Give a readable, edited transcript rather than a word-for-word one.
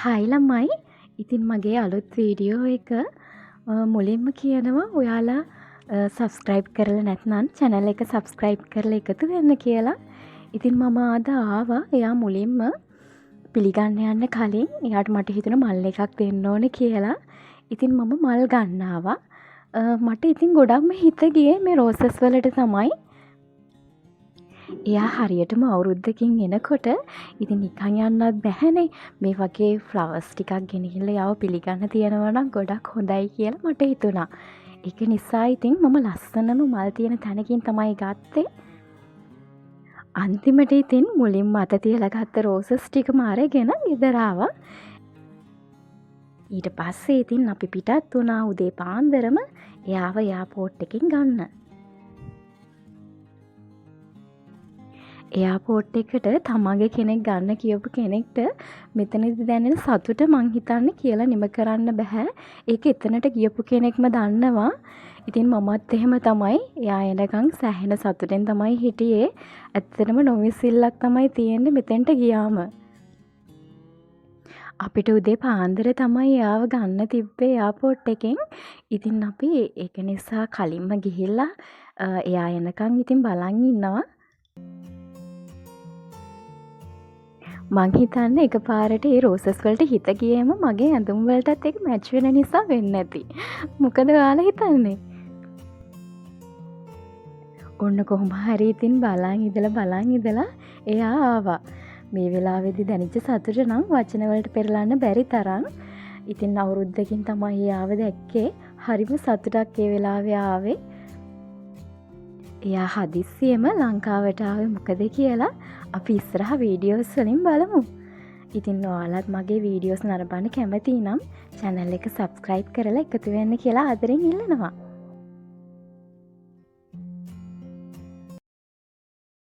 හයි ළමයි. ඉතින් මගේ අලුත් වීඩියෝ එක මුලින්ම කියනවා ඔයාලා සබස්ක්‍රයිබ් කරලා නැත්නම් channel එක සබස්ක්‍රයිබ් කරලා එකතු වෙන්න කියලා. ඉතින් මම අද ආවා එයා මුලින්ම පිළිගන්න යන්න කලින් එයාට මට හිතුණා මල් එකක් දෙන්න ඕනේ කියලා. ඉතින් මම මල් ගන්න ආවා. මට ඉතින් ගොඩක්ම හිත ගියේ මේ රෝසස් වලට තමයි. එයා හරියටම අවුරුද්දකින් එනකොට ඉතින් නිකන් යන්නත් බැහැනේ. මේ වගේ ෆ්ලවර්ස් ටිකක් ගෙනහිල්ලා යාව පිළිගන්න තියෙනවා නම් ගොඩක් හොඳයි කියලා මට හිතුණා. ඒක නිසා ඉතින් මම ලස්සනම මල් තියෙන තැනකින් තමයි ගත්තේ. අන්තිමට ඉතින් මුලින්ම අත තියලා ගත්ත රෝසස් ටිකම අරගෙන ගෙදර ආවා. ඊට පස්සේ ඉතින් අපි පිටත් වුණා උදේ පාන්දරම එයාව එයාපෝට් එකකින් ගන්න. එයාපෝට් එකට තමගේ කෙනෙක් ගන්න කියපු කෙනෙක්ට මෙතනදි දැනෙන සතුට මං හිතන්නේ කියලා නිම කරන්න බෑ. ඒක එතනට ගියපු කෙනෙක්ම දන්නවා. ඉතින් මමත් එහෙම තමයි. එයා එනකන් සැහෙන සතුටෙන් තමයි හිටියේ. ඇත්තටම නොවිසිල්ලක් තමයි තියෙන්නේ මෙතෙන්ට ගියාම. අපිට උදේ පාන්දර තමයි එයාව ගන්න තිබ්බේ එයාපෝට් එකෙන්. ඉතින් අපි ඒක නිසා කලින්ම ගිහිල්ලා එයා එනකන් ඉතින් බලන් ඉන්නවා. මං හිතන්නේ එකපාරට ඒ රෝසස් වලට හිත ගියේම මගේ ඇඳුම් වලටත් ඒක මැච් වෙන නිසා වෙන්නේ නැති. මොකද ඔයාලා හිතන්නේ? ඔන්න කොහොම හරි ඉතින් බලන් ඉඳලා එයා ආවා. මේ වෙලාවේදී දැනෙච්ච සතුට නම් වචන වලට පෙරලන්න බැරි තරම්. ඉතින් අවුරුද්දකින් තමයි එයාව දැක්කේ. හරිම සතුටක් ඒ වෙලාවේ ආවේ. එයා හදිස්සියෙම ලංකාවට ආවේ මොකද කියලා අපි ඉස්සරහ වීඩියෝස් වලින් බලමු. ඉතින් ඔයාලත් මගේ වීඩියෝස් නරඹන්න කැමති නම් channel එක subscribe කරලා එකතු වෙන්න කියලා ආදරෙන් ඉල්ලනවා.